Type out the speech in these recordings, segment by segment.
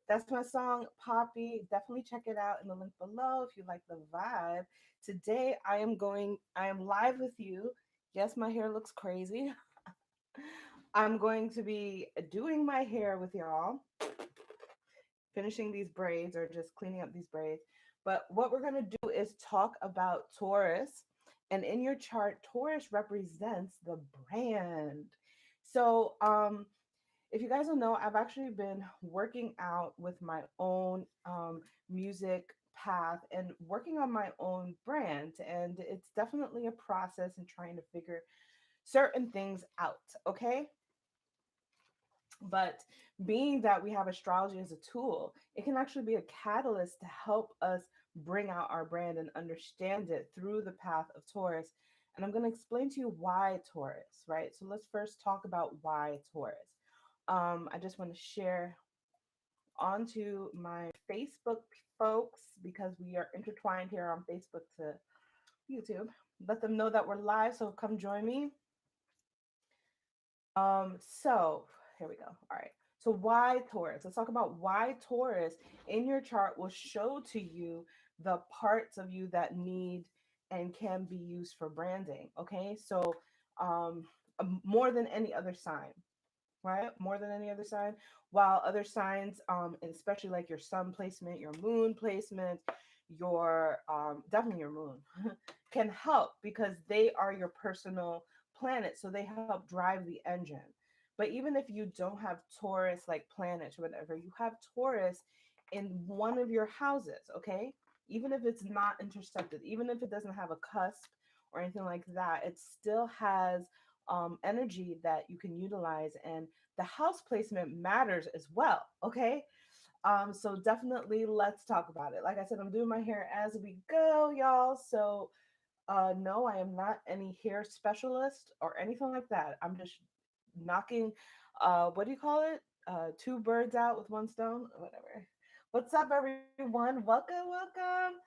That's my song, Poppy. Definitely check it out in the link below if you like the vibe. Today I am live with you. Yes, my hair looks crazy. I'm going to be doing my hair with y'all, finishing these braids or just cleaning up these braids. But what we're going to do is talk about Taurus. And in your chart, Taurus represents the brand. So, if you guys don't know, I've actually been working out with my own music path and working on my own brand. And it's definitely a process in trying to figure certain things out. Okay. But being that we have astrology as a tool, it can actually be a catalyst to help us bring out our brand and understand it through the path of Taurus. And I'm going to explain to you why Taurus, right? So let's first talk about why Taurus. I just want to share onto my Facebook folks because we are intertwined here on Facebook to YouTube. Let them know that we're live, so come join me. So here we go. All right. So why Taurus? Let's talk about why Taurus in your chart will show to you the parts of you that need and can be used for branding. Okay. So um more than any other sign, right? More than any other sign. While other signs, and especially like your sun placement, your moon placement, your definitely your moon can help because they are your personal planet. So they help drive the engine. But even if you don't have Taurus like planets or whatever, you have Taurus in one of your houses, okay? Even if it's not intersected, even if it doesn't have a cusp or anything like that, it still has energy that you can utilize. And the house placement matters as well, okay? So definitely let's talk about it. Like I said, I'm doing my hair as we go, y'all. So no, I am not any hair specialist or anything like that. I'm just knocking, what do you call it? Two birds out with one stone, whatever. What's up, everyone? Welcome, welcome.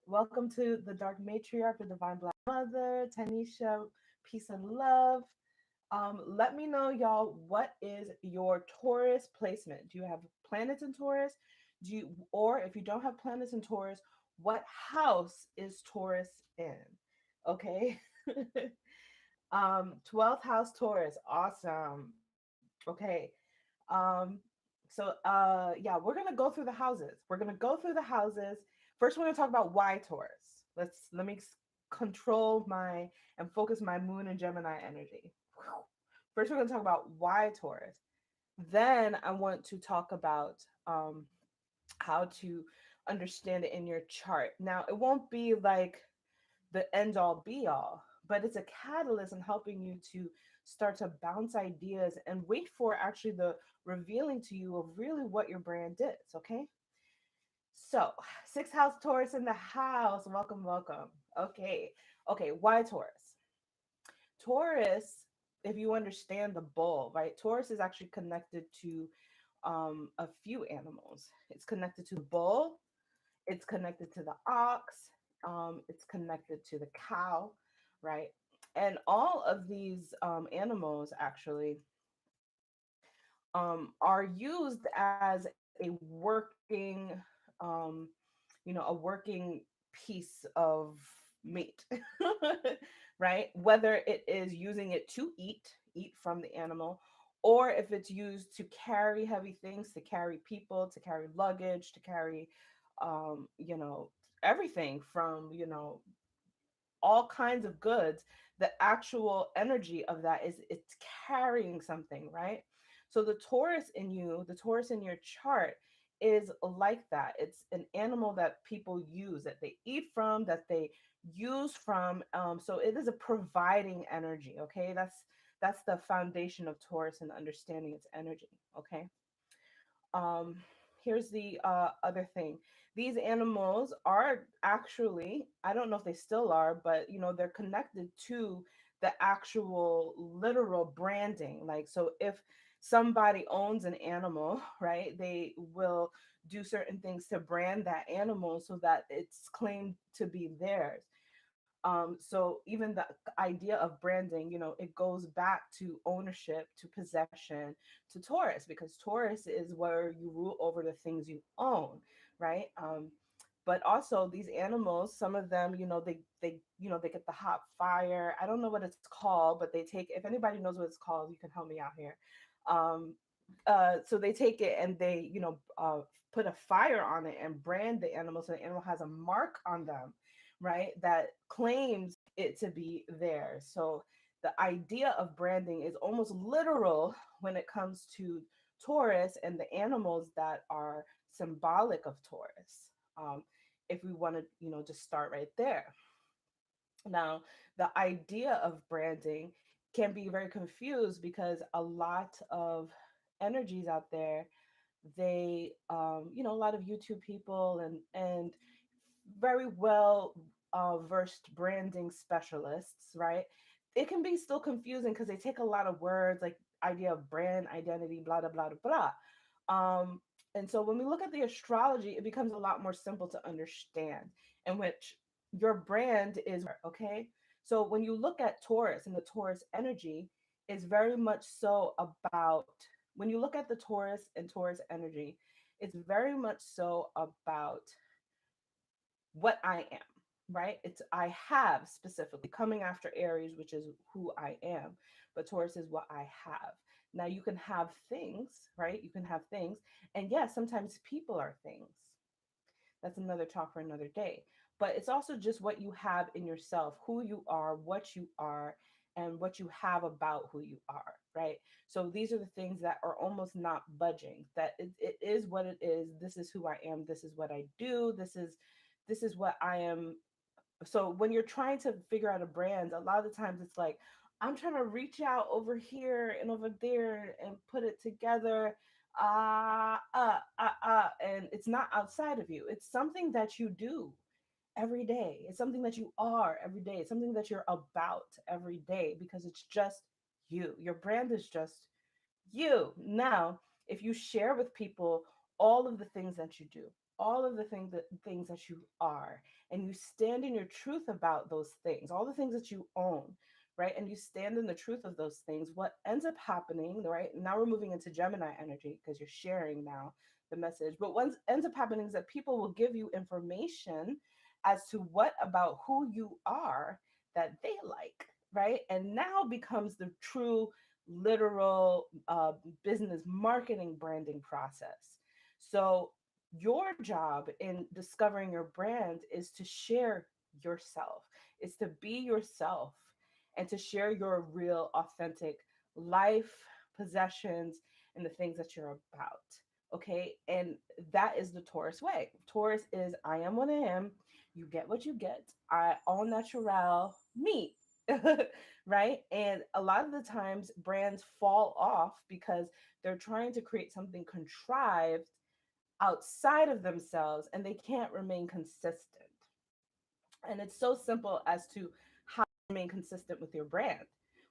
Welcome to the Dark Matriarch, the Divine Black Mother, Tanisha, peace and love. Let me know, y'all, what is your Taurus placement? Do you have planets in Taurus? Or if you don't have planets in Taurus, what house is Taurus in? Okay. 12th house Taurus. Awesome. Okay. Um, so yeah, we're gonna go through the houses. We're gonna go through the houses. First, we're gonna talk about why Taurus. Let me control my and focus my moon and Gemini energy. First, we're gonna talk about why Taurus. Then I want to talk about how to understand it in your chart. Now, it won't be like the end all be all, but it's a catalyst in helping you to start to bounce ideas and wait for actually the revealing to you of really what your brand is. Okay. So, sixth house Taurus in the house. Welcome, welcome. Okay. Okay. Why Taurus? Taurus, if you understand the bull, right? Taurus is actually connected to a few animals. It's connected to the bull, it's connected to the ox, it's connected to the cow, right? And all of these animals actually are used as a working, um, a working piece of meat, right? Whether it is using it to eat from the animal, or if it's used to carry heavy things, to carry people, to carry luggage, to carry, you know, everything from, all kinds of goods. The actual energy of that is it's carrying something, right? So the Taurus in you, the Taurus in your chart is like that. It's an animal that people use, that they eat from, that they use from. So it is a providing energy. Okay, that's the foundation of Taurus and understanding its energy. Okay. um Here's the other thing. These animals are actually, I don't know if they still are, but they're connected to the actual literal branding. Like, so if somebody owns an animal, right, they will do certain things to brand that animal so that it's claimed to be theirs. So even the idea of branding, it goes back to ownership, to possession, to Taurus, because Taurus is where you rule over the things you own, right? But also these animals, some of them, they get the hot fire. I don't know what it's called, but they take. If anybody knows what it's called, you can help me out here. Um, so they take it and they, put a fire on it and brand the animal, so the animal has a mark on them, right? That claims it to be theirs. So the idea of branding is almost literal when it comes to Taurus and the animals that are symbolic of Taurus. If we want to, just start right there. Now, the idea of branding can be very confused because a lot of energies out there, they, a lot of YouTube people and very well versed branding specialists, right? It can be still confusing because they take a lot of words like idea of brand identity, blah blah blah blah. And so when we look at the astrology, it becomes a lot more simple to understand, in which your brand is okay. So when you look at Taurus and the Taurus energy, is very much so about, when you look at the Taurus and Taurus energy, it's very much so about what I am, right? It's I have specifically coming after Aries, which is who I am, but Taurus is what I have. Now you can have things, right? You can have things. And yes, sometimes people are things. That's another talk for another day. But it's also just what you have in yourself, who you are, what you are, and what you have about who you are, right? So these are the things that are almost not budging. That it is what it is. This is who I am. This is what I do. This is what I am. So when you're trying to figure out a brand, a lot of the times it's like, I'm trying to reach out over here and over there and put it together. And it's not outside of you. It's something that you do every day. It's something that you are every day. It's something that you're about every day because it's just you. Your brand is just you. Now, if you share with people all of the things that you do, all of the things that you are, and you stand in your truth about those things, all the things that you own, right? And you stand in the truth of those things, what ends up happening, right? Now we're moving into Gemini energy because you're sharing now the message. But what ends up happening is that people will give you information as to what about who you are that they like, right? And now becomes the true literal business marketing branding process. So your job in discovering your brand is to share yourself, is to be yourself and to share your real authentic life, possessions, and the things that you're about. Okay. And that is the Taurus way. Taurus is I am what I am. You get what you get. I all natural me. Right? And a lot of the times brands fall off because they're trying to create something contrived outside of themselves and they can't remain consistent. And it's so simple as to how to remain consistent with your brand.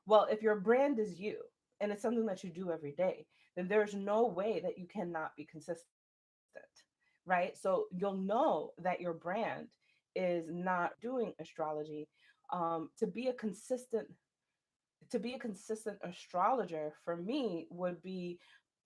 Well, if your brand is you and it's something that you do every day, then there's no way that you cannot be consistent, right? So you'll know that your brand is not doing astrology. To be a consistent astrologer for me would be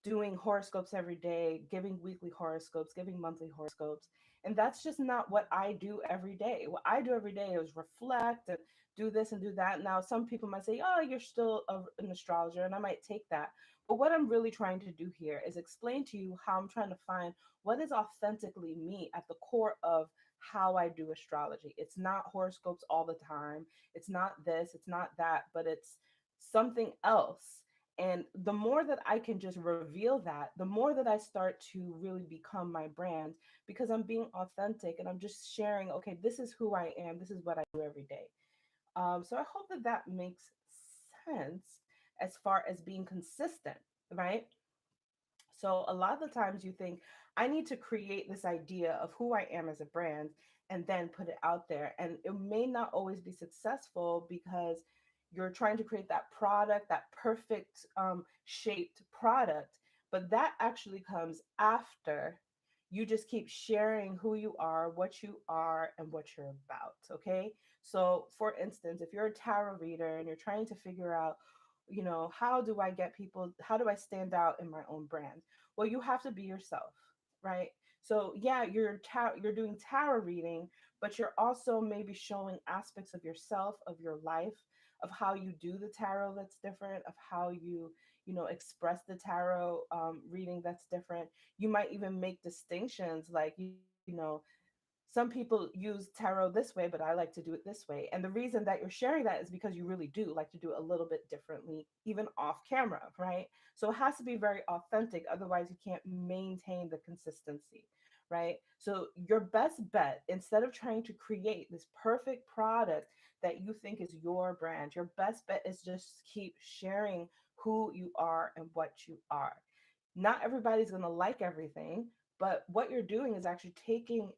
doing horoscopes every day, giving weekly horoscopes, giving monthly horoscopes. And that's just not what I do every day. What I do every day is reflect and do this and do that. Now, some people might say, oh, you're still an astrologer, and I might take that. But what I'm really trying to do here is explain to you how I'm trying to find what is authentically me at the core of how I do astrology. It's not horoscopes all the time. It's not this, it's not that, but it's something else. And the more that I can just reveal that, the more that I start to really become my brand because I'm being authentic and I'm just sharing, okay, this is who I am, this is what I do every day. So I hope that that makes sense as far as being consistent, right? So a lot of the times you think, I need to create this idea of who I am as a brand and then put it out there. And it may not always be successful because you're trying to create that product, that perfect shaped product. But that actually comes after you just keep sharing who you are, what you are, and what you're about. Okay. So, for instance, if you're a tarot reader and you're trying to figure out, how do I get people, how do I stand out in my own brand? Well, you have to be yourself, right? So, yeah, you're doing tarot reading, but you're also maybe showing aspects of yourself, of your life, of how you do the tarot that's different, of how you express the tarot reading that's different. You might even make distinctions like, some people use tarot this way, but I like to do it this way. And the reason that you're sharing that is because you really do like to do it a little bit differently, even off camera, right? So it has to be very authentic. Otherwise, you can't maintain the consistency, right? So your best bet, instead of trying to create this perfect product that you think is your brand, your best bet is just keep sharing who you are and what you are. Not everybody's going to like everything, but what you're doing is actually taking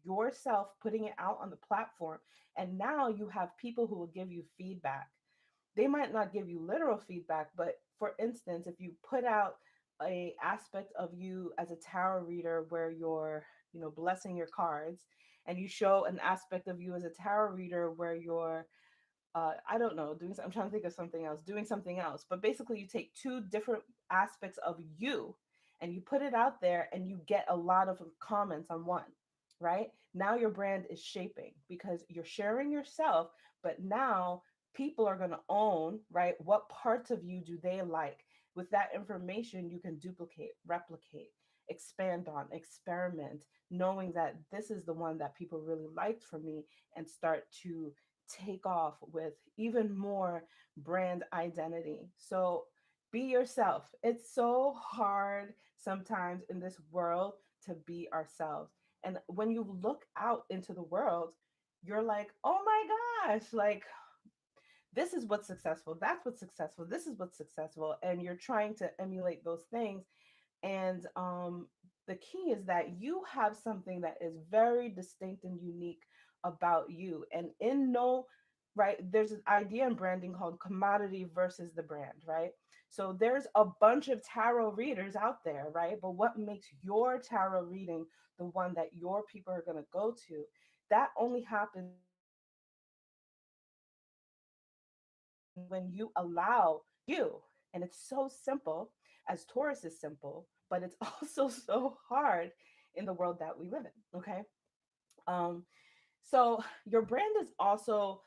yourself, putting it out on the platform, and now you have people who will give you feedback. They might not give you literal feedback, but for instance, if you put out a aspect of you as a tarot reader where you're, blessing your cards, and you show an aspect of you as a tarot reader where you're, I don't know, I'm trying to think of something else, doing something else. But basically, you take two different aspects of you and you put it out there and you get a lot of comments on one, right? Now your brand is shaping because you're sharing yourself, but now people are going to own, right? What parts of you do they like? With that information, you can duplicate, replicate, expand on, experiment, knowing that this is the one that people really liked from me, and start to take off with even more brand identity. So be yourself. It's so hard sometimes in this world to be ourselves. And when you look out into the world, you're like, oh my gosh, like this is what's successful. That's what's successful. This is what's successful. And you're trying to emulate those things. And the key is that you have something that is very distinct and unique about you. And in no, right, there's an idea in branding called commodity versus the brand, right? So there's a bunch of tarot readers out there, right? But what makes your tarot reading the one that your people are going to go to? That only happens when you allow you. And it's so simple, as Taurus is simple, but it's also so hard in the world that we live in. Okay. Um, so your brand is also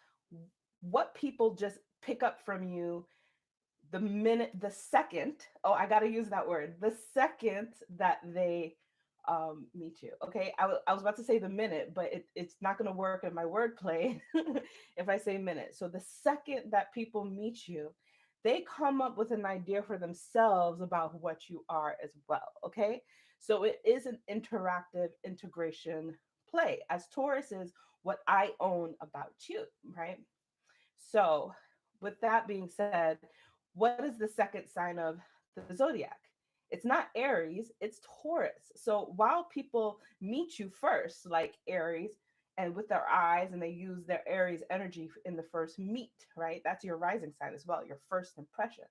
what people just pick up from you the second, oh, I got to use that word, the second that they meet you. Okay. I was about to say the minute, but it's not going to work in my wordplay if I say minute. So the second that people meet you, they come up with an idea for themselves about what you are as well. Okay. So it is an interactive integration play, as Taurus is what I own about you, right? So, with that being said, what is the second sign of the zodiac? It's not Aries, it's Taurus. So, while people meet you first, like Aries, and with their eyes, and they use their Aries energy in the first meet, right? That's your rising sign as well, your first impression.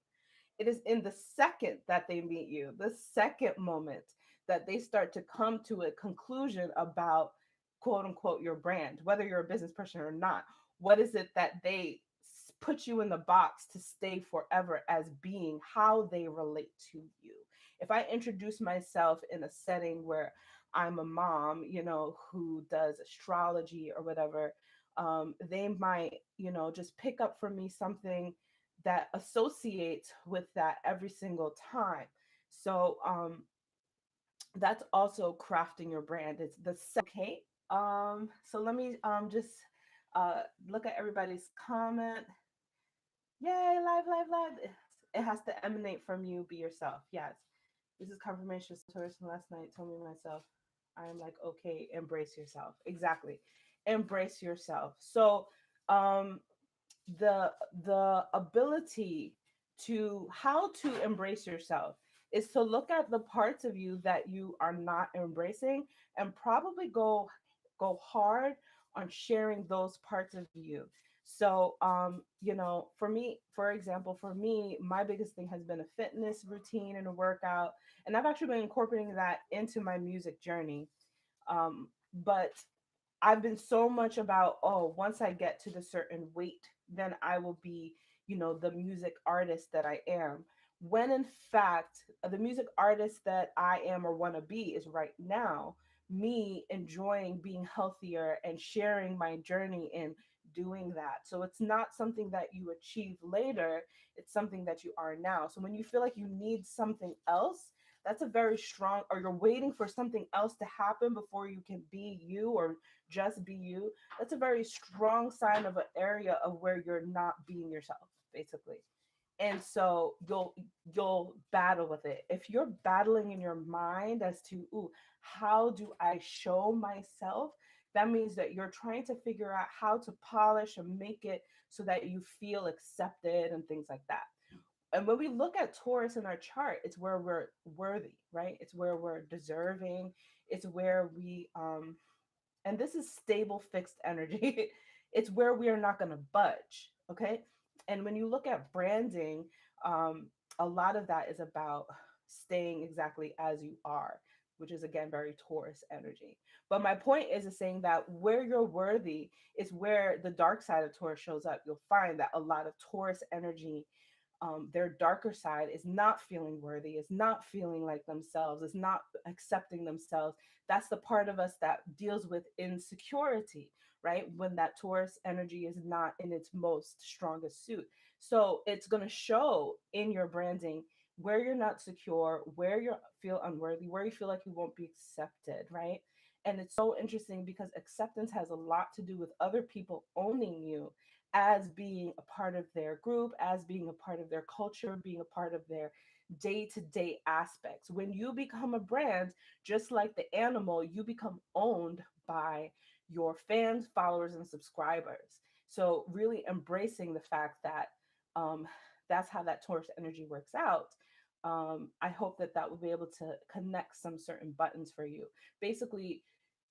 It is in the second that they meet you, the second moment, that they start to come to a conclusion about quote unquote your brand, whether you're a business person or not. What is it that they put you in the box to stay forever as being, how they relate to you? If I introduce myself in a setting where I'm a mom, who does astrology or whatever, they might, just pick up from me something that associates with that every single time. So that's also crafting your brand. It's the okay. So let me just look at everybody's comment. Yay, live, live, live. It has to emanate from you. Be yourself. Yes. This is confirmation. Person last night told me myself. I am like, okay, embrace yourself. Exactly. Embrace yourself. So the ability to how to embrace yourself is to look at the parts of you that you are not embracing, and probably go hard on sharing those parts of you. So, for me, for example, for me, my biggest thing has been a fitness routine and a workout. And I've actually been incorporating that into my music journey. But I've been so much about, oh, once I get to the certain weight, then I will be, the music artist that I am. When in fact, the music artist that I am or want to be is right now me enjoying being healthier and sharing my journey in doing that. So it's not something that you achieve later, it's something that you are now. So when you feel like you need something else, that's a very strong, or you're waiting for something else to happen before you can be you, or just be you, that's a very strong sign of an area of where you're not being yourself, basically. And so you'll battle with it. If you're battling in your mind as to, ooh, how do I show myself, that means that you're trying to figure out how to polish and make it so that you feel accepted and things like that. And when we look at Taurus in our chart, it's where we're worthy, right? It's where we're deserving. It's where we and this is stable fixed energy. It's where we are not going to budge. Okay. And when you look at branding, a lot of that is about staying exactly as you are, which is again very Taurus energy. But my point is saying that where you're worthy is where the dark side of Taurus shows up. You'll find that a lot of Taurus energy, their darker side is not feeling worthy, is not feeling like themselves, is not accepting themselves. That's the part of us that deals with insecurity, right? When that Taurus energy is not in its most strongest suit. So it's going to show in your branding where you're not secure, where you feel unworthy, where you feel like you won't be accepted, right? And it's so interesting because acceptance has a lot to do with other people owning you as being a part of their group, as being a part of their culture, being a part of their day to day aspects. When you become a brand, just like the animal, you become owned by your fans, followers, and subscribers. So, really embracing the fact that um, that's how that Taurus energy works out. I hope that that will be able to connect some certain buttons for you. Basically,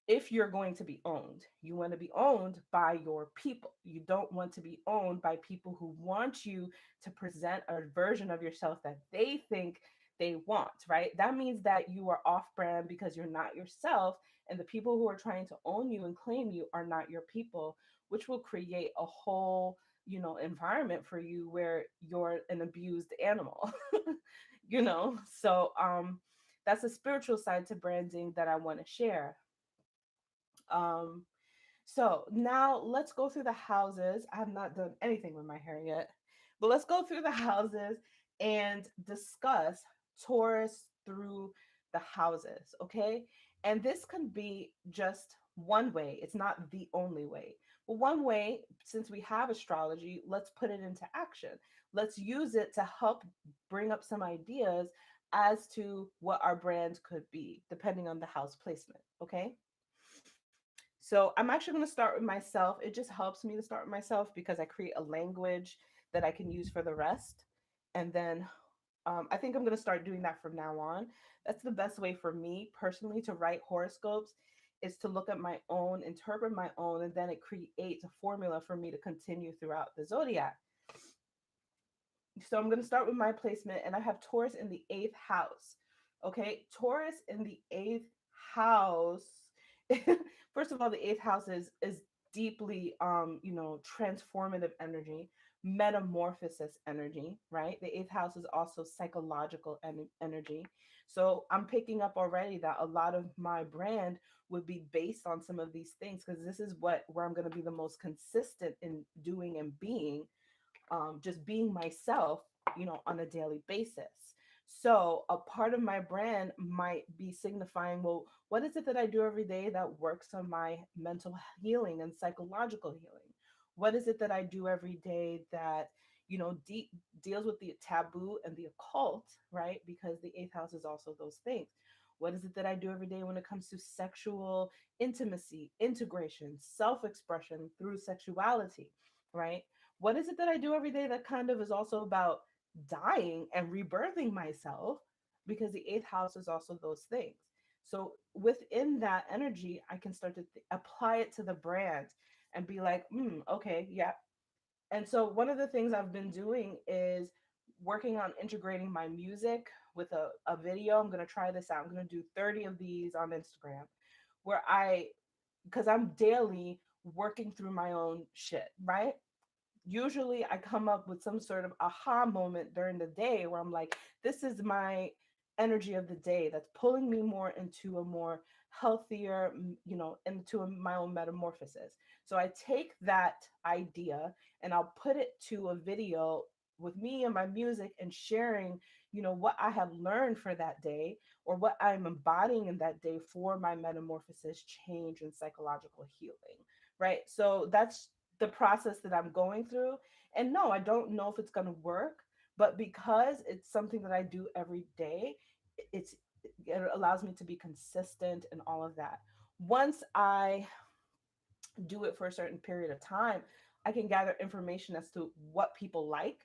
if you're going to be owned, you want to be owned by your people. You don't want to be owned by people who want you to present a version of yourself that they think they want, right? That means that you are off brand because you're not yourself. And the people who are trying to own you and claim you are not your people, which will create a whole, environment for you where you're an abused animal, So that's a spiritual side to branding that I want to share. um, so now let's go through the houses. I have not done anything with my hair yet, but let's go through the houses and discuss Taurus through the houses, okay? And this can be just one way. It's not the only way. But one way, since we have astrology, let's put it into action. Let's use it to help bring up some ideas as to what our brand could be, depending on the house placement, okay? So I'm actually going to start with myself. It just helps me to start with myself because I create a language that I can use for the rest. And then I think I'm going to start doing that from now on. That's the best way for me personally to write horoscopes, is to look at my own, interpret my own, and then it creates a formula for me to continue throughout the zodiac. So I'm going to start with my placement, and I have Taurus in the eighth house. Okay, Taurus in the eighth house. First of all, the eighth house is deeply transformative energy, metamorphosis energy, right? The eighth house is also psychological energy. So I'm picking up already that a lot of my brand would be based on some of these things, because this is where I'm going to be the most consistent in doing and being, just being myself, on a daily basis. So a part of my brand might be signifying, well, what is it that I do every day that works on my mental healing and psychological healing? What is it that I do every day that, deals with the taboo and the occult, right? Because the eighth house is also those things. What is it that I do every day when it comes to sexual intimacy, integration, self expression through sexuality, right? What is it that I do every day that kind of is also about dying and rebirthing myself? Because the eighth house is also those things. So within that energy, I can start to apply it to the brand and be like, okay, yeah. And so one of the things I've been doing is working on integrating my music with a video. I'm going to try this out. I'm going to do 30 of these on Instagram where because I'm daily working through my own shit, right? Usually I come up with some sort of aha moment during the day where I'm like, this is my energy of the day that's pulling me more into a more healthier, into my own metamorphosis. So I take that idea and I'll put it to a video with me and my music and sharing, what I have learned for that day or what I'm embodying in that day for my metamorphosis, change, and psychological healing. Right. So that's the process that I'm going through. And no, I don't know if it's going to work, but because it's something that I do every day, it's it allows me to be consistent and all of that. Once I do it for a certain period of time, I can gather information as to what people like,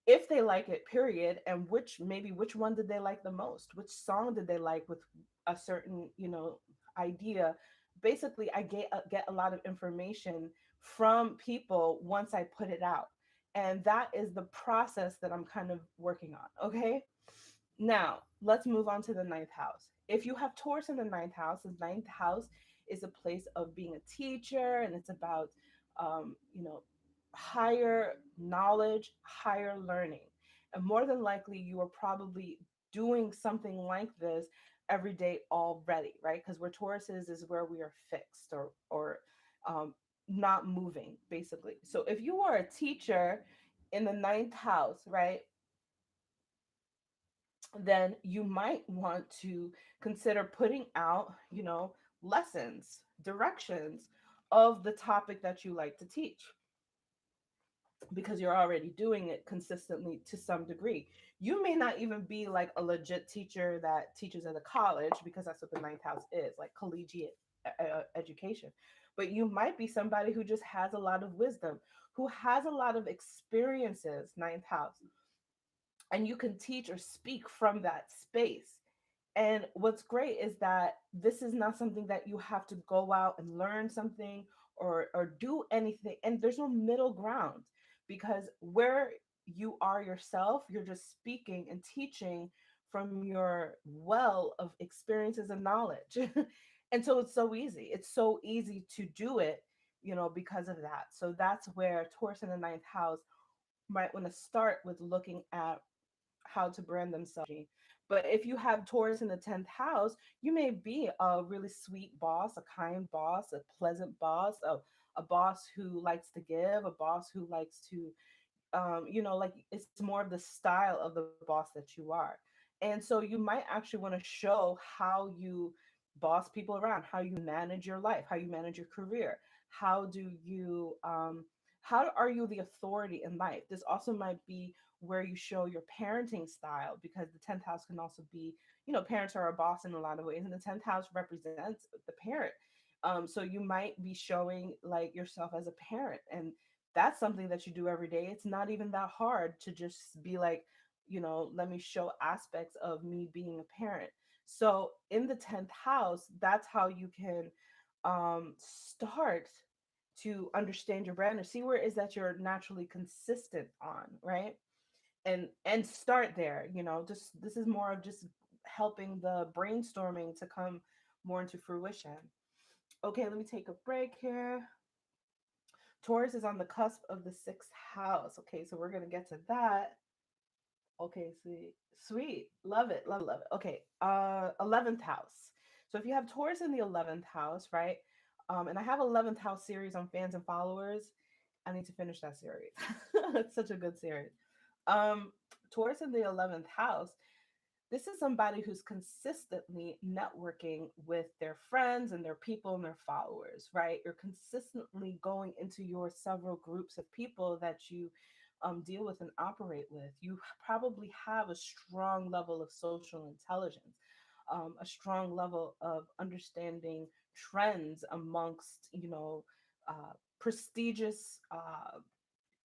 if they like it, period, and which one did they like the most, which song did they like with a certain idea. Basically I get a lot of information from people once I put it out, and that is the process that I'm kind of working on. Okay, now let's move on to the ninth house. If you have Taurus in the ninth house is a place of being a teacher, and it's about higher knowledge, higher learning. And more than likely, you are probably doing something like this every day already, right? Because where Taurus is where we are fixed or um, not moving, basically. So if you are a teacher in the ninth house, right, then you might want to consider putting out, lessons, directions of the topic that you like to teach, because you're already doing it consistently to some degree. You may not even be like a legit teacher that teaches at a college, because that's what the ninth house is, like collegiate education. But you might be somebody who just has a lot of wisdom, who has a lot of experiences, ninth house, and you can teach or speak from that space. And what's great is that this is not something that you have to go out and learn something or do anything. And there's no middle ground, because where you are yourself, you're just speaking and teaching from your well of experiences and knowledge. And so it's so easy. It's so easy to do it, because of that. So that's where Taurus in the ninth house might want to start with looking at how to brand themselves. But if you have Taurus in the 10th house, you may be a really sweet boss, a kind boss, a pleasant boss, a boss who likes to give, a boss who likes to like it's more of the style of the boss that you are. And so you might actually want to show how you boss people around, how you manage your life, how you manage your career, how do you how are you the authority in life. This also might be where you show your parenting style, because the 10th house can also be, parents are a boss in a lot of ways, and the 10th house represents the parent. So you might be showing like yourself as a parent, and that's something that you do every day. It's not even that hard to just be like, let me show aspects of me being a parent. So in the 10th house, that's how you can start to understand your brand and see where it is that you're naturally consistent on, right? And start there. Just this is more of just helping the brainstorming to come more into fruition. Okay, let me take a break here. Taurus is on the cusp of the sixth house. Okay, so we're gonna get to that. Okay, sweet, sweet, love it, love it, love it. Okay, 11th house. So if you have Taurus in the 11th house, right? And I have 11th house series on fans and followers. I need to finish that series. It's such a good series. Um, Taurus in the 11th house, this is somebody who's consistently networking with their friends and their people and their followers, right? You're consistently going into your several groups of people that you deal with and operate with. You probably have a strong level of social intelligence, a strong level of understanding trends amongst, prestigious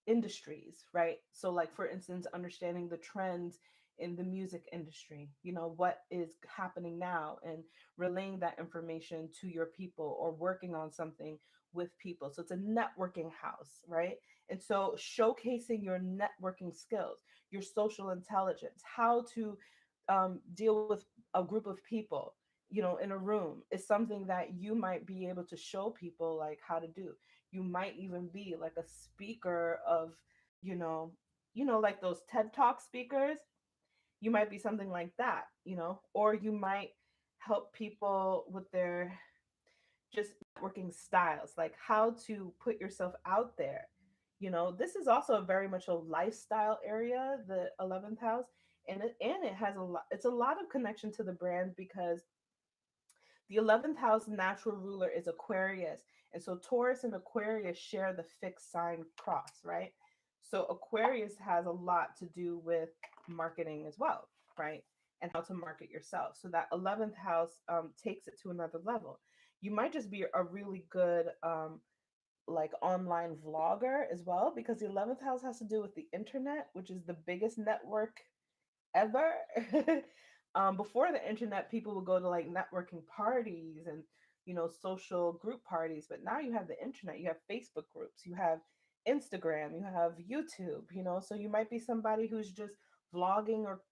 industries, right? So, like, for instance, understanding the trends in the music industry, what is happening now, and relaying that information to your people, or working on something with people. So it's a networking house, right? And so showcasing your networking skills, your social intelligence, how to deal with a group of people, in a room, is something that you might be able to show people like how to do. You might even be like a speaker of, you know, like those TED Talk speakers. You might be something like that, or you might help people with their just networking styles, like how to put yourself out there. This is also a very much a lifestyle area, the 11th house, and it has a lot. It's a lot of connection to the brand, because the 11th house natural ruler is Aquarius. And so Taurus and Aquarius share the fixed sign cross, right? So Aquarius has a lot to do with marketing as well, right? And how to market yourself. So that 11th house takes it to another level. You might just be a really good like online vlogger as well, because the 11th house has to do with the internet, which is the biggest network ever. Before the internet, people would go to like networking parties and social group parties, but now you have the internet, you have Facebook groups, you have Instagram, you have YouTube. So you might be somebody who's just vlogging, or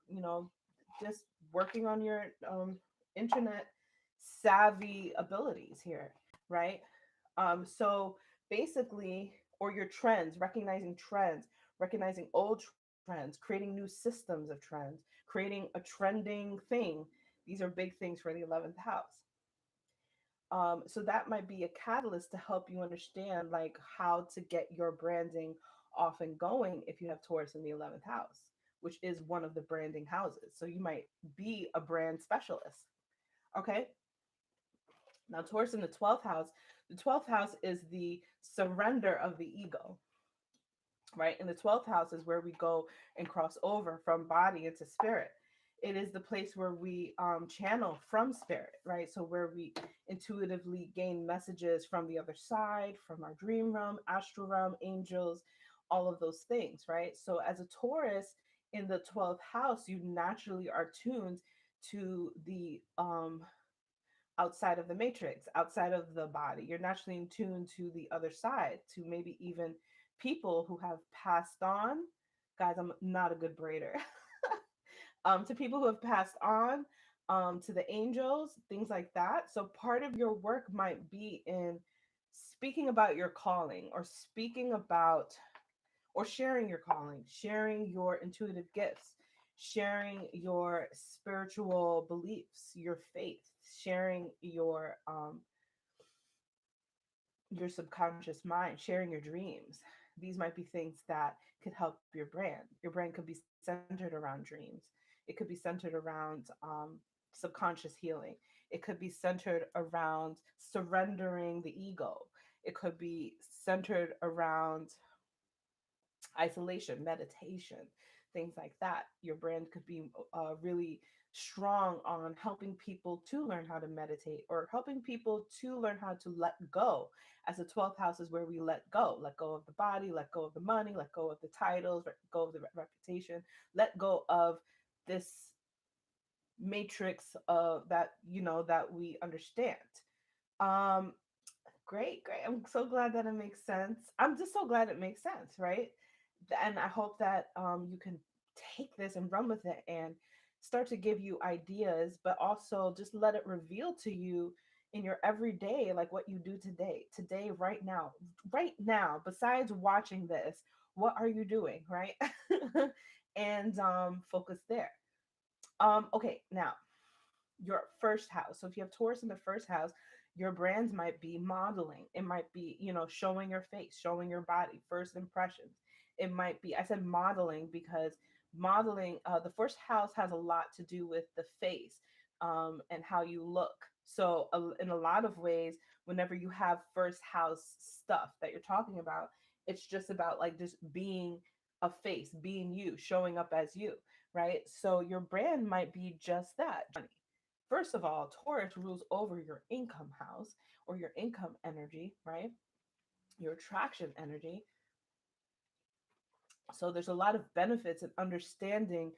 just working on your internet savvy abilities here, right? So basically, or your trends, recognizing old trends, creating new systems of trends, creating a trending thing. These are big things for the 11th house. So that might be a catalyst to help you understand like how to get your branding off and going if you have Taurus in the 11th house, which is one of the branding houses. So you might be a brand specialist. Okay. Now, Taurus in the 12th house, the 12th house is the surrender of the ego, right? And the 12th house is where we go and cross over from body into spirit. It is the place where we channel from spirit, right? So where we intuitively gain messages from the other side, from our dream realm, astral realm, angels, all of those things, right? So as a Taurus in the 12th house, you naturally are tuned to the outside of the matrix, outside of the body. You're naturally in tune to the other side, to maybe even people who have passed on. Guys, I'm not a good braider. To people who have passed on, to the angels, things like that. So part of your work might be in speaking about your calling, or speaking about, or sharing your calling, sharing your intuitive gifts, sharing your spiritual beliefs, your faith, sharing your subconscious mind, sharing your dreams. These might be things that could help your brand. Your brand could be centered around dreams. It could be centered around subconscious healing. It could be centered around surrendering the ego. It could be centered around isolation, meditation, things like that. Your brand could be really strong on helping people to learn how to meditate, or helping people to learn how to let go. As the 12th house is where we let go of the body, let go of the money, let go of the titles, let go of the reputation, let go of this matrix that that we understand. Um, great. I'm so glad that it makes sense. I'm just so glad it makes sense, right? And I hope that you can take this and run with it, and start to give you ideas, but also just let it reveal to you in your everyday, like what you do today, right now, besides watching this, what are you doing, right? And focus there. Okay, now your first house. So if you have Taurus in the first house, your brands might be modeling. It might be, showing your face, showing your body, first impressions. It might be, I said modeling because modeling, the first house has a lot to do with the face, and how you look. So in a lot of ways, whenever you have first house stuff that you're talking about, it's just about like just being a face, being you, showing up as you, right? So your brand might be just that. First of all, Taurus rules over your income house, or your income energy, right? Your attraction energy. So there's a lot of benefits in understanding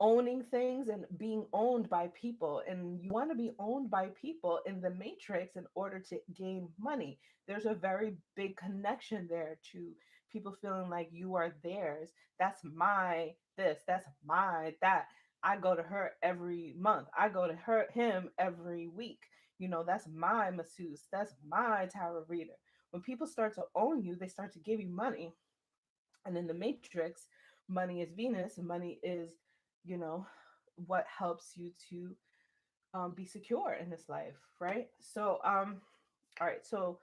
owning things and being owned by people, and you want to be owned by people in the matrix in order to gain money. There's a very big connection there to people feeling like you are theirs. That's my this, that's my that. I go to her every month, I go to him every week. That's my masseuse, that's my tarot reader. When people start to own you, they start to give you money. And in the matrix, money is Venus, and money is, you know what helps you to be secure in this life, right? So all right, so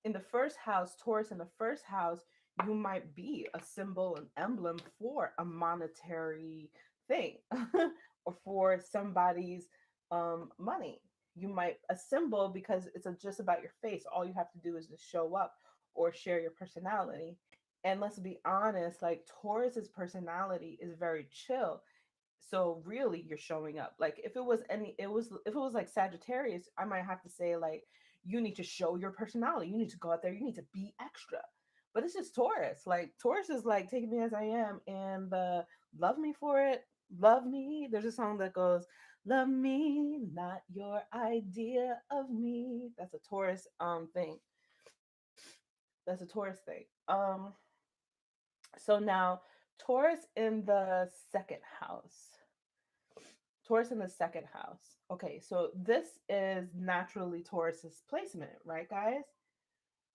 in the first house, Taurus, in the first house, you might be a symbol, an emblem for a monetary thing or for somebody's money. You might a symbol because it's just about your face. All you have to do is just show up or share your personality. And let's be honest, like Taurus's personality is very chill, so really you're showing up. Like if it was like Sagittarius, I might have to say like, you need to show your personality, you need to go out there, you need to be extra. But it's just Taurus. Like Taurus is like, take me as I am, and love me for it. Love me. There's a song that goes, love me, not your idea of me. That's a Taurus thing. That's a Taurus thing. So now Taurus in the second house. Taurus in the second house. Okay, so this is naturally Taurus's placement, right, guys?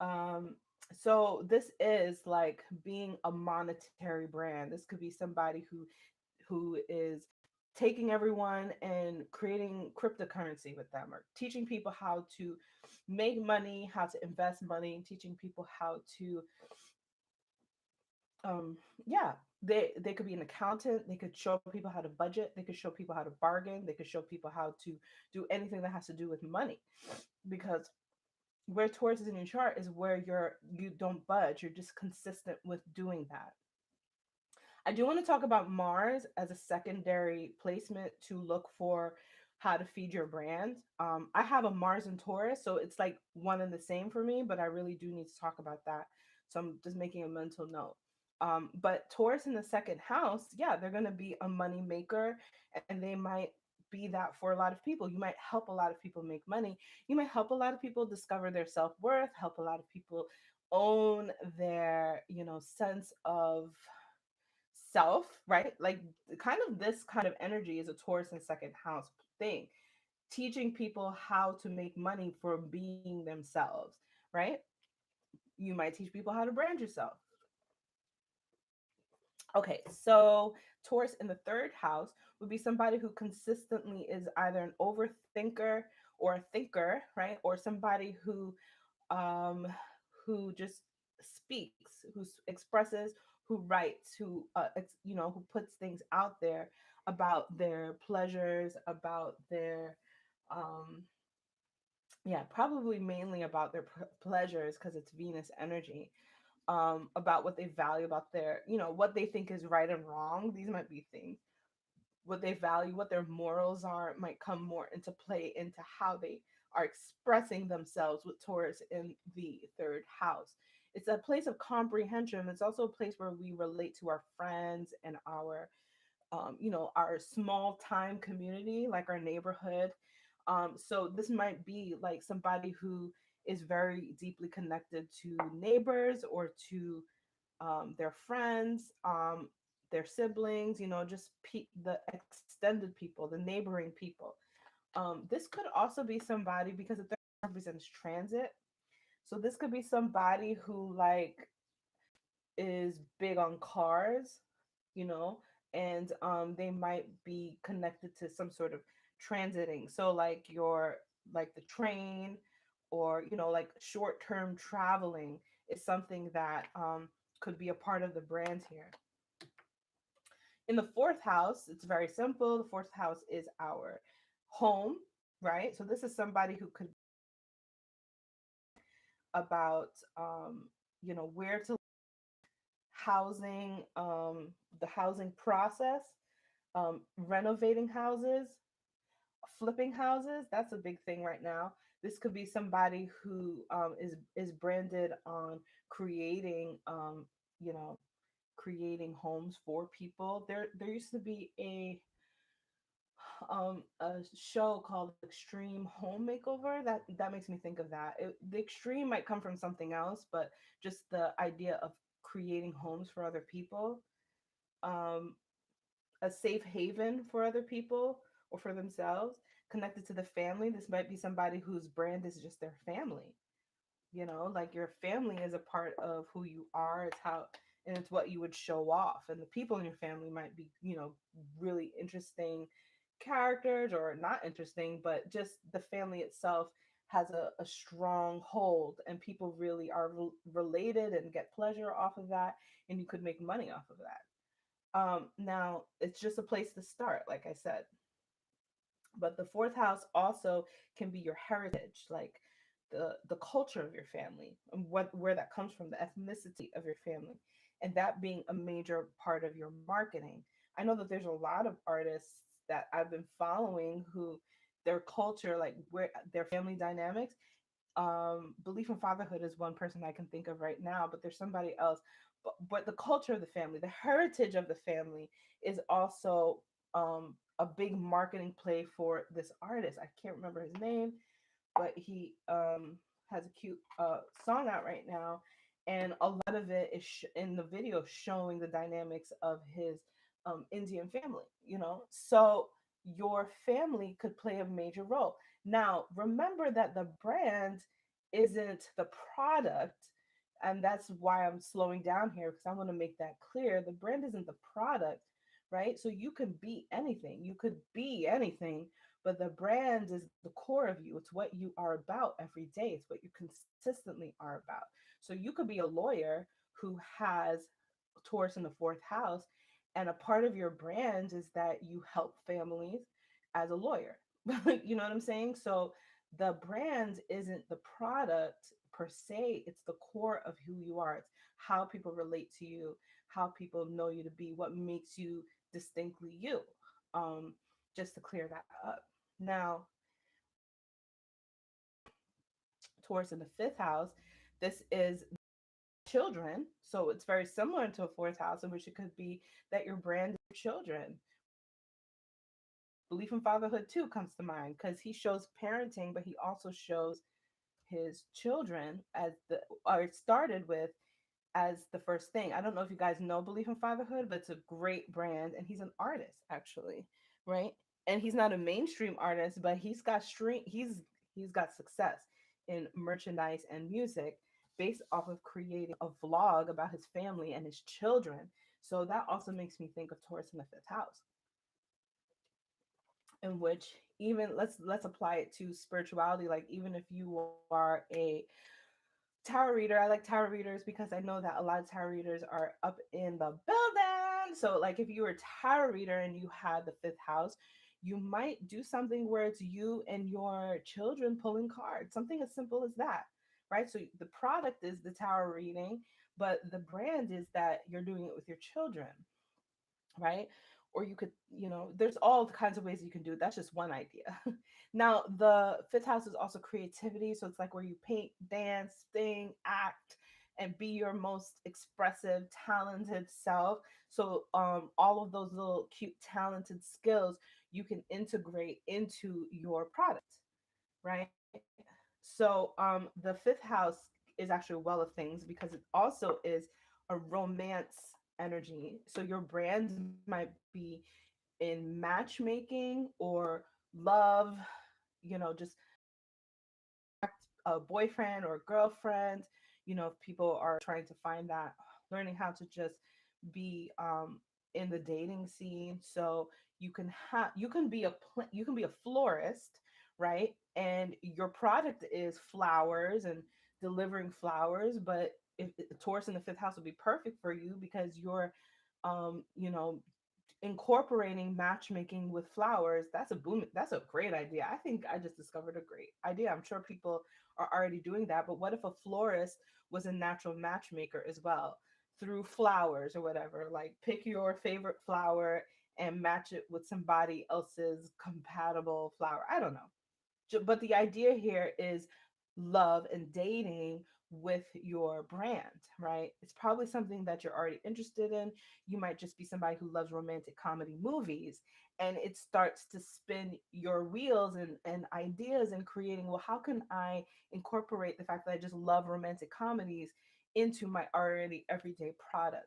Um, so this is like being a monetary brand. This could be somebody who is taking everyone and creating cryptocurrency with them, or teaching people how to make money, how to invest money, teaching people how to yeah, they could be an accountant, they could show people how to budget, they could show people how to bargain, they could show people how to do anything that has to do with money. Because where Taurus is in your chart is where you don't budge, you're just consistent with doing that. I do want to talk about Mars as a secondary placement to look for how to feed your brand. I have a Mars and Taurus, so it's like one and the same for me, but I really do need to talk about that. So I'm just making a mental note. But Taurus in the second house, yeah, they're going to be a money maker, and they might be that for a lot of people. You might help a lot of people make money. You might help a lot of people discover their self worth, help a lot of people own their, sense of self, right? Like kind of this kind of energy is a Taurus and second house thing, teaching people how to make money for being themselves, right? You might teach people how to brand yourself. Okay, so Taurus in the third house would be somebody who consistently is either an overthinker or a thinker, right? Or somebody um who just speaks, who expresses, who writes, who puts things out there about their pleasures, about their um yeah, probably mainly about their pleasures because it's Venus energy, about what they value, about their, what they think is right and wrong. These might be things, what they value, what their morals are, might come more into play into how they are expressing themselves with Taurus in the third house. It's a place of comprehension. It's also a place where we relate to our friends and our small time community, like our neighborhood. So this might be like somebody who is very deeply connected to neighbors or to their friends, their siblings, just the extended people, the neighboring people. This could also be somebody, because the third represents transit. So this could be somebody who like is big on cars, you know, and they might be connected to some sort of transiting. So like the train, or like short-term traveling is something that could be a part of the brand here. In the fourth house, it's very simple. The fourth house is our home, right? So this is somebody who could about where to housing, the housing process, renovating houses, flipping houses. That's a big thing right now. This could be somebody who is branded on creating, you know, creating homes for people. There used to be a a show called Extreme Home Makeover. That makes me think of that. The extreme might come from something else, but just the idea of creating homes for other people, um, a safe haven for other people or for themselves, connected to the family. This might be somebody whose brand is just their family. Like your family is a part of who you are. It's how, and it's what you would show off. And the people in your family might be, really interesting characters, or not interesting, but just the family itself has a strong hold, and people really are related and get pleasure off of that, and you could make money off of that. Now it's just a place to start, like I said. But the fourth house also can be your heritage, like the culture of your family, and where that comes from, the ethnicity of your family, and that being a major part of your marketing. I know that there's a lot of artists that I've been following who their culture, like where their family dynamics, belief in fatherhood is one person I can think of right now, but there's somebody else. But the culture of the family, the heritage of the family, is also a big marketing play for this artist. I can't remember his name, but he has a cute song out right now, and a lot of it is in the video showing the dynamics of his Indian family. So your family could play a major role. Now, remember that the brand isn't the product, and that's why I'm slowing down here, because I want to make that clear. The brand isn't the product, right? So you can be anything. You could be anything, but the brand is the core of you. It's what you are about every day. It's what you consistently are about. So you could be a lawyer who has Taurus in the fourth house, and a part of your brand is that you help families as a lawyer. You know what I'm saying? So the brand isn't the product per se, it's the core of who you are. It's how people relate to you, how people know you to be, what makes you distinctly you. Um, just to clear that up. Now, Taurus in the fifth house, this is children. So it's very similar to a fourth house, in which it could be that your brand is your children. Belief in fatherhood too comes to mind, because he shows parenting, but he also shows his children as or it started with as the first thing. I don't know if you guys know Belief in Fatherhood, but it's a great brand, and he's an artist actually, right? And he's not a mainstream artist, but he's got success in merchandise and music based off of creating a vlog about his family and his children. So that also makes me think of Taurus in the fifth house, in which, even let's apply it to spirituality. Like, even if you are a tarot reader, I like tarot readers because I know that a lot of tarot readers are up in the building. So like, if you were a tarot reader and you had the fifth house, you might do something where it's you and your children pulling cards, something as simple as that, right? So the product is the tarot reading, but the brand is that you're doing it with your children, right? Or you could, there's all kinds of ways you can do it. That's just one idea. Now, the fifth house is also creativity. So it's like where you paint, dance, sing, act, and be your most expressive, talented self. So all of those little cute, talented skills you can integrate into your product, right? So the fifth house is actually a well of things, because it also is a romance energy. So your brand might be in matchmaking or love, just a boyfriend or a girlfriend. If people are trying to find that, learning how to just be in the dating scene. So you can be a florist, right? And your product is flowers and delivering flowers. But if Taurus in the fifth house would be perfect for you, because you're um you know incorporating matchmaking with flowers. That's a great idea. I think I just discovered a great idea. I'm sure people are already doing that, but what if a florist was a natural matchmaker as well, through flowers or whatever? Like, pick your favorite flower and match it with somebody else's compatible flower. I don't know. But the idea here is love and dating with your brand, right? It's probably something that you're already interested in. You might just be somebody who loves romantic comedy movies, and it starts to spin your wheels and ideas and creating, well, how can I incorporate the fact that I just love romantic comedies into my already everyday product?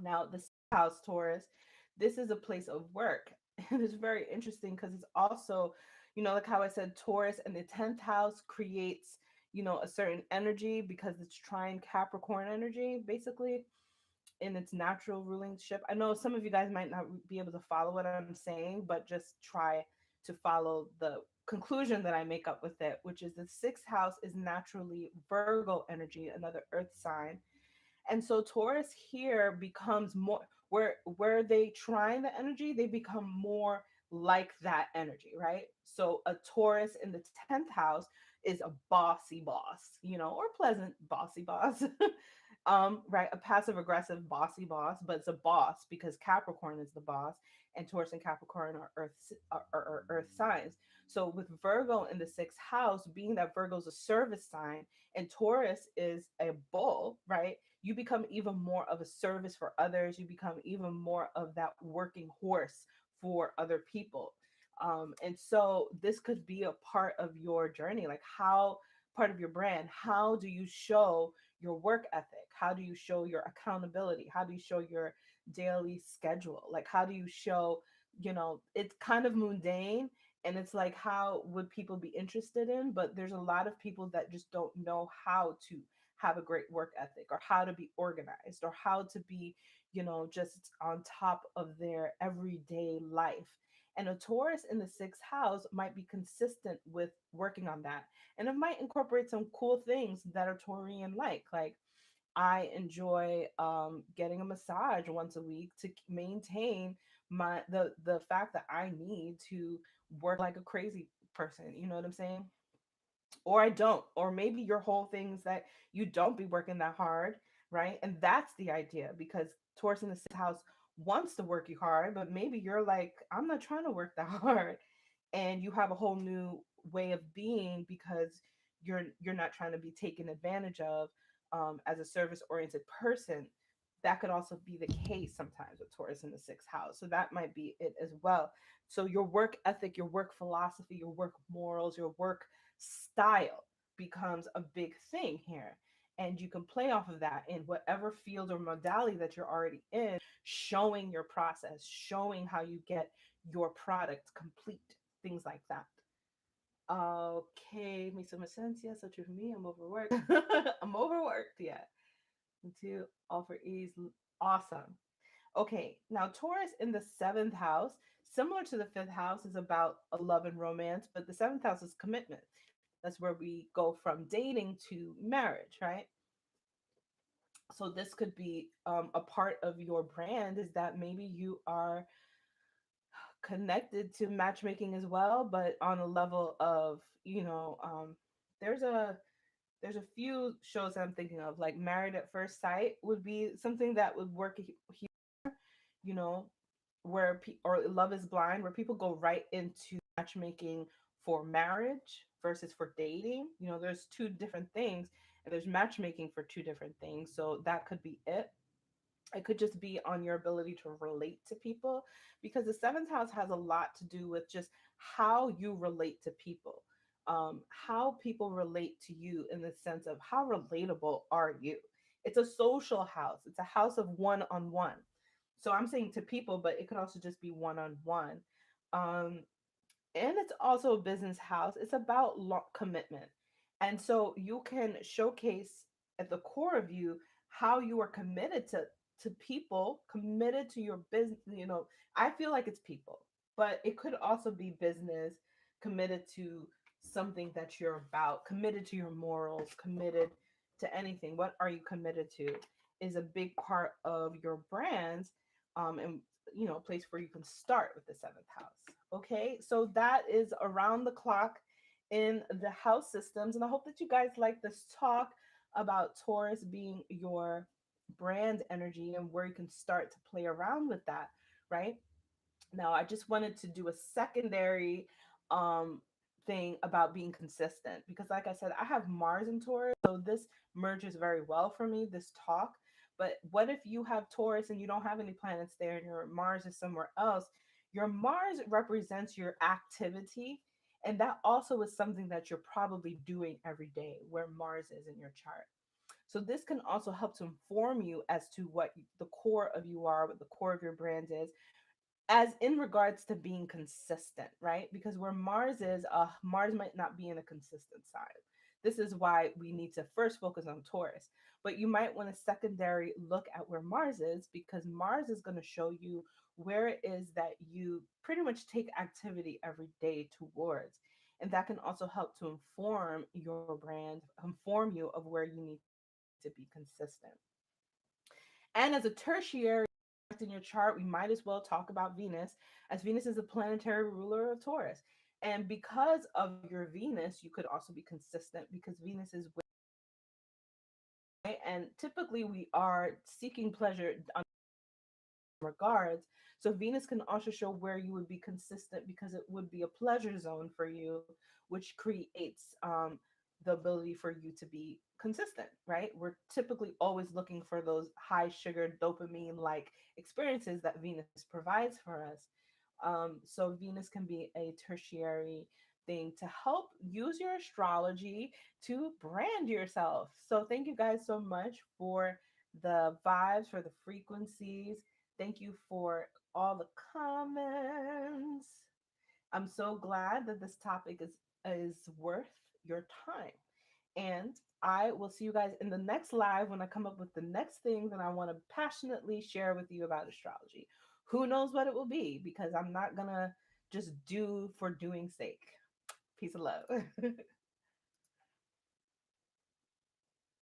Now, the sixth house, Taurus, this is a place of work. And it's very interesting because it's also, like how I said, Taurus and the 10th house creates, a certain energy because it's trying Capricorn energy, basically, in its natural ruling ship. I know some of you guys might not be able to follow what I'm saying, but just try to follow the conclusion that I make up with it, which is the sixth house is naturally Virgo energy, another earth sign. And so Taurus here becomes more, where they trine the energy, they become more like that energy, right? So a Taurus in the 10th house is a bossy boss, or pleasant bossy boss. Right, a passive aggressive bossy boss, but it's a boss because Capricorn is the boss, and Taurus and Capricorn are are earth signs. So with Virgo in the sixth house, being that Virgo's a service sign and Taurus is a bull, right? You become even more of a service for others. You become even more of that working horse for other people. And so this could be a part of your journey, like how part of your brand. How do you show your work ethic? How do you show your accountability? How do you show your daily schedule? Like, how do you show, it's kind of mundane, and it's like, how would people be interested in? But there's a lot of people that just don't know how to have a great work ethic, or how to be organized, or how to be, just on top of their everyday life. And a Taurus in the sixth house might be consistent with working on that. And it might incorporate some cool things that are Taurian like I enjoy getting a massage once a week to maintain the fact that I need to work like a crazy person. You know what I'm saying? Or I don't. Or maybe your whole thing is that you don't be working that hard, right? And that's the idea, because Taurus in the sixth house wants to work you hard, but maybe you're like, I'm not trying to work that hard, and you have a whole new way of being because you're not trying to be taken advantage of as a service oriented person. That could also be the case sometimes with Taurus in the sixth house. So that might be it as well. So your work ethic, your work philosophy, your work morals, your work style becomes a big thing here. And you can play off of that in whatever field or modality that you're already in, showing your process, showing how you get your product complete, things like that. Okay, makes so much sense. Yeah, so true for me. I'm overworked. I'm overworked. Yeah. To offer ease. Awesome. Okay, now Taurus in the seventh house, similar to the fifth house, is about a love and romance, but the seventh house is commitment. That's where we go from dating to marriage, right? So this could be a part of your brand, is that maybe you are connected to matchmaking as well, but on a level of, there's a there's a few shows that I'm thinking of, like Married at First Sight would be something that would work here, you know, or Love is Blind, where people go right into matchmaking for marriage versus for dating. There's two different things, and there's matchmaking for two different things. So that could be it. It could just be on your ability to relate to people, because the seventh house has a lot to do with just how you relate to people, how people relate to you, in the sense of how relatable are you. It's a social house, it's a house of one on one. So I'm saying to people, but it could also just be one on one. Um, and it's also a business house. It's about commitment. And so you can showcase at the core of you how you are committed to people, committed to your business. I feel like it's people, but it could also be business, committed to something that you're about, committed to your morals, committed to anything. What are you committed to is a big part of your brands, and a place where you can start with the seventh house. Okay, so that is around the clock in the house systems, and I hope that you guys like this talk about Taurus being your brand energy and where you can start to play around with that. Right now, I just wanted to do a secondary um thing about being consistent, because like I said, I have Mars in Taurus, so this merges very well for me, this talk. But what if you have Taurus and you don't have any planets there and your Mars is somewhere else? Your Mars represents your activity, and that also is something that you're probably doing every day where Mars is in your chart. So this can also help to inform you as to what the core of you are, what the core of your brand is, as in regards to being consistent, right? Because where Mars is, Mars might not be in a consistent sign. This is why we need to first focus on Taurus. But you might want to secondary look at where Mars is, because Mars is going to show you where it is that you pretty much take activity every day towards. And that can also help to inform your brand, inform you of where you need to be consistent. And as a tertiary in your chart, we might as well talk about Venus, as Venus is the planetary ruler of Taurus. And because of your Venus, you could also be consistent because Venus is right? And typically we are seeking pleasure on regards. So Venus can also show where you would be consistent because it would be a pleasure zone for you, which creates the ability for you to be consistent, right? We're typically always looking for those high sugar dopamine like experiences that Venus provides for us. So Venus can be a tertiary thing to help use your astrology to brand yourself. So thank you guys so much for the vibes, for the frequencies. Thank you for all the comments. I'm so glad that this topic is worth your time. And I will see you guys in the next live when I come up with the next thing that I want to passionately share with you about astrology. Who knows what it will be, because I'm not going to just do for doing sake. Peace and love.